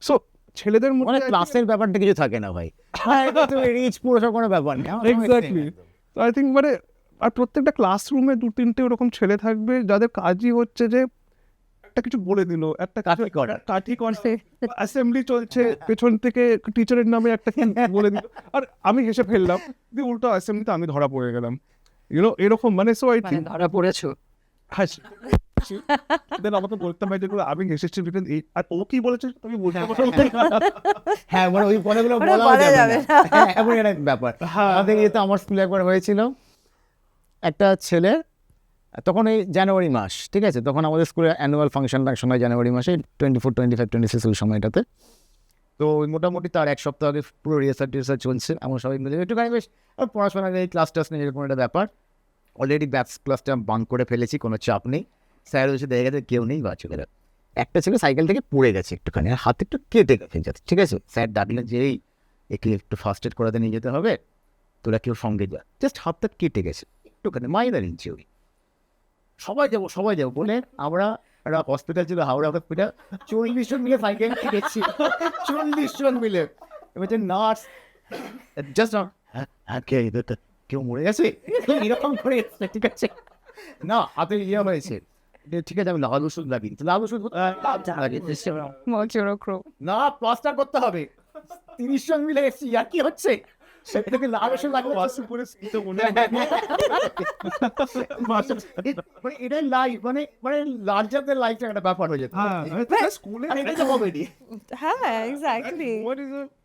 So ছেলেদের মানে মধ্যে ক্লাসের ব্যাপারটা কিছু থাকে না ভাই, রিচ পুরো কোনো ব্যাপার নেই। এক্স্যাক্টলি, তো আই থিঙ্ক মানে আর প্রত্যেকটা ক্লাসরুমে 2-3টে ওরকম ছেলে থাকবে যাদের কাজই হচ্ছে যে একটা কিছু বলে দিল, একটা কাঠি করা। কাঠি করছে, অ্যাসেম্বলি চলছে, পেছন থেকে টিচারের নামে একটা কি বলে দিল, আর আমি হেসে ফেললাম, দিয়ে উল্টো অ্যাসেম্বলিতে আমি ধরা পড়ে গেলাম, এরকম মানে। সো আই মানে থিঙ্ক ধরা পড়েছো? দেন আমাকে বলতে হয় যেগুলো আমি হেসেছি, because আর ও কি বলেছে তুমি বলতে পারো। হ্যাঁ মানে ওই পরেগুলো ওটা বলা বলা যাবে যাবে না। হ্যাঁ, এমন একটা ব্যাপার। হ্যাঁ। আমাদের ইয়েতে আমার স্কুলে একবার হয়েছিল, একটা ছেলে, তখন এই জানুয়ারি মাস, ঠিক আছে, তখন আমাদের স্কুলে অ্যানুয়াল ফাংশন হয় জানুয়ারি মাসে 24, 25, 26 ওই সময়টাতে। তো ওই মোটামুটি তার এক সপ্তাহ আগে পুরো রিহার্সাল চলছে, আমরা সবাই মিলে একটুখানি বেশ পড়াশোনা নেই, ক্লাস টাস নেই, এরকম একটা ব্যাপার। অলরেডি ব্যাচ ক্লাসটা বাঙ্ক করে ফেলেছি, কোনো চাপ নেই। স্যার এসে দেখে গেছে কেউ নেই, বা চলে গেল। একটা ছেলে সাইকেল থেকে পড়ে গেছে একটুখানি, আর হাতে একটু কেটে গেছে, ঠিক আছে। স্যার ডাকলেন যে এই একে একটু ফার্স্ট এড করাতে নিয়ে যেতে হবে, তোরা কেউ সঙ্গে যা, জাস্ট হাতটা কেটে গেছে একটুখানি, মাইনার ইনজিউরি। সবাই যাবো বলে আমরা একটা হসপিটাল ছিল, হাওড়া হসপিটাল, 40 জন মিলে সাইকেল নিয়ে গেছি, 40 জন মিলে। এবার নার্স জাস্ট কেউ মরে গেছে এরকম করে এসছে, ঠিক আছে, না হাতে ইয়ে হয়েছে, ঠিক আছে, আমি লাল ওষুধ লাগিয়ে দিচ্ছি, লাল ওষুধ না, প্লাস্টার করতে হবে, 30 জন মিলে এসছি, আর কি হচ্ছে সেটাকে লাল ওষুধ লাগবে। মানে এটাই লাইফ, মানে লার্জার দ্যান লাইফ একটা ব্যাপার হয়ে যেত। স্কুলে আর এটাই তো কমেডি। হ্যাঁ, exactly. what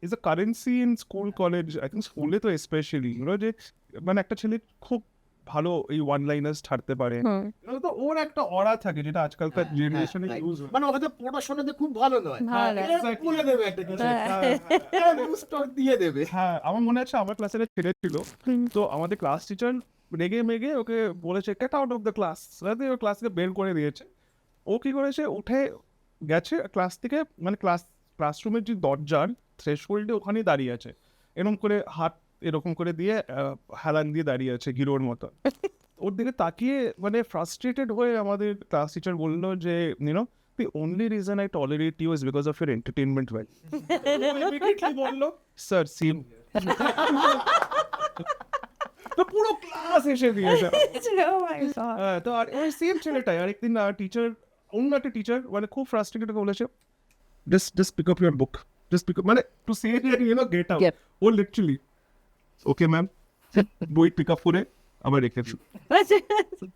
is a currency in school college, I think স্কুলে তো স্পেশালি, যে মানে একটা ছেলে খুব ভালো এই ওয়ান লাইনার্স ছাড়তে পারে, তো ওর একটা অরা থাকে যেটা আজকালকার জেনারেশনে ইউজ হয়। মানে হয়তো পড়াশোনাতে খুব ভালো নয়, ভালো। বলে দেবে একটা কিছু, দিয়ে দেবে। হ্যাঁ, আমার মনে আছে আমার ক্লাসের এক ছেলে ছিল, তো আমাদের ক্লাস টিচার রেগে মেগে ওকে বলেছে get out of the class, ও ক্লাসকে বের করে দিয়েছে। ও কি করেছে, উঠে গেছে ক্লাস থেকে, মানে ক্লাসরুমের যে দরজার থ্রেশহোল্ডে ওখানেই দাঁড়িয়ে আছে, এরকম করে হাত এরকম করে দিয়ে হেলান দিয়ে দাঁড়িয়ে আছে গিরোর মতো। ওর দিকে তাকিয়ে মানে ফ্রাস্ট্রেটেড হয়ে আমাদের ক্লাস টিচার বললো যে the only reason I tolerate you is because of your entertainment value. Immediately বললো স্যার সিম, তো পুরো ক্লাস এসে দিয়েছে। Oh my God. তো আর ওই সেম ছেলেটাই আরেকদিন টিচার, অন্য একটা টিচার মানে খুব ফ্রাস্ট্রেটেড বলেছে, just pick up your book, just pick up, মানে to say that get out. Yep. ও লিটারালি ওকে ম্যাম, বই পিক আপ করে আবার রেখেছি।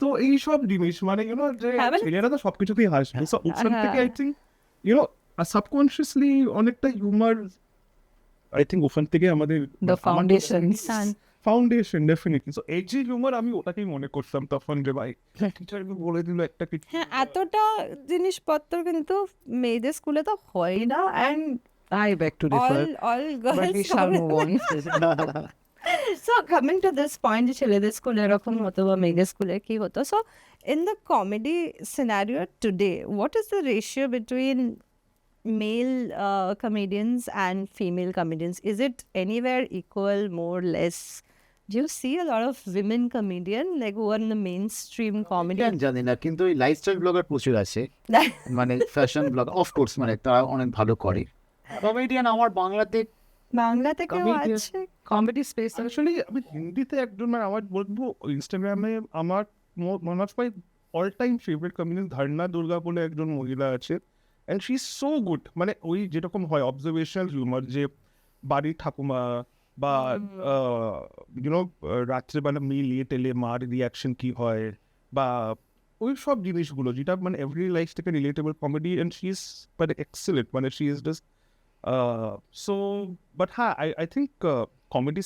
তো এইসব জিনিস মানে যে হ্যাঁ, মানে- ছেলেরা তো সবকিছুতেই হাসবে, সো ওখান থেকে হ্যাঁ। আই থিঙ্ক সাবকনসিয়াসলি অনেকটা হিউমার, আই থিঙ্ক ওখান থেকে আমাদের The foundations. Foundation definitely. So এই যে হিউমার আমি ওটাকেই মনে করতাম তখন, যে ভাই টিচার বলে দিল একটা কিছু। হ্যাঁ, এতটা জিনিসপত্র কিন্তু মেয়েদের স্কুলে তো হয় না, and I beg to differ, all but we girls shall move on. So coming to this point, যে ছেলেদের স্কুলে এরকম হতো বা মেয়েদের স্কুলে কি হতো, so in the comedy scenario today, what is the ratio between male comedians and female comedians? Is it anywhere equal, more, less? Do you see a lot of women comedian like who are in the mainstream comedy? জানি না, কিন্তু ওই lifestyle blogger প্রচুর আছে, মানে fashion blog of course, মানে তারা অনেক ভালো করে। কমেডিয়ান আমার বাংলাতে বাংলা থেকেও Comedian. আছে। Comedy space, অ্যাকচুয়ালি আমি হিন্দিতে একজন, মানে আমার বলবো ইনস্টাগ্রামে আমার one of my all time favourite comedian ধারণা দুর্গা বলে একজন মহিলা আছে, and she is so good. মানে ওই যেরকম হয় অবজারভেশনাল হিউমার, যে বাড়ির ঠাকুমা বা রাত্রেবেলা মেয়ে টেলে মার রিয়াকশন কি হয়, বা ওই সব জিনিসগুলো যেটা মানে এভরি লাইফ থেকে relatable comedy, and she is মানে এক্সেলেন্ট, মানে she is just so. But হ্যাঁ, আই থিঙ্ক কমেডি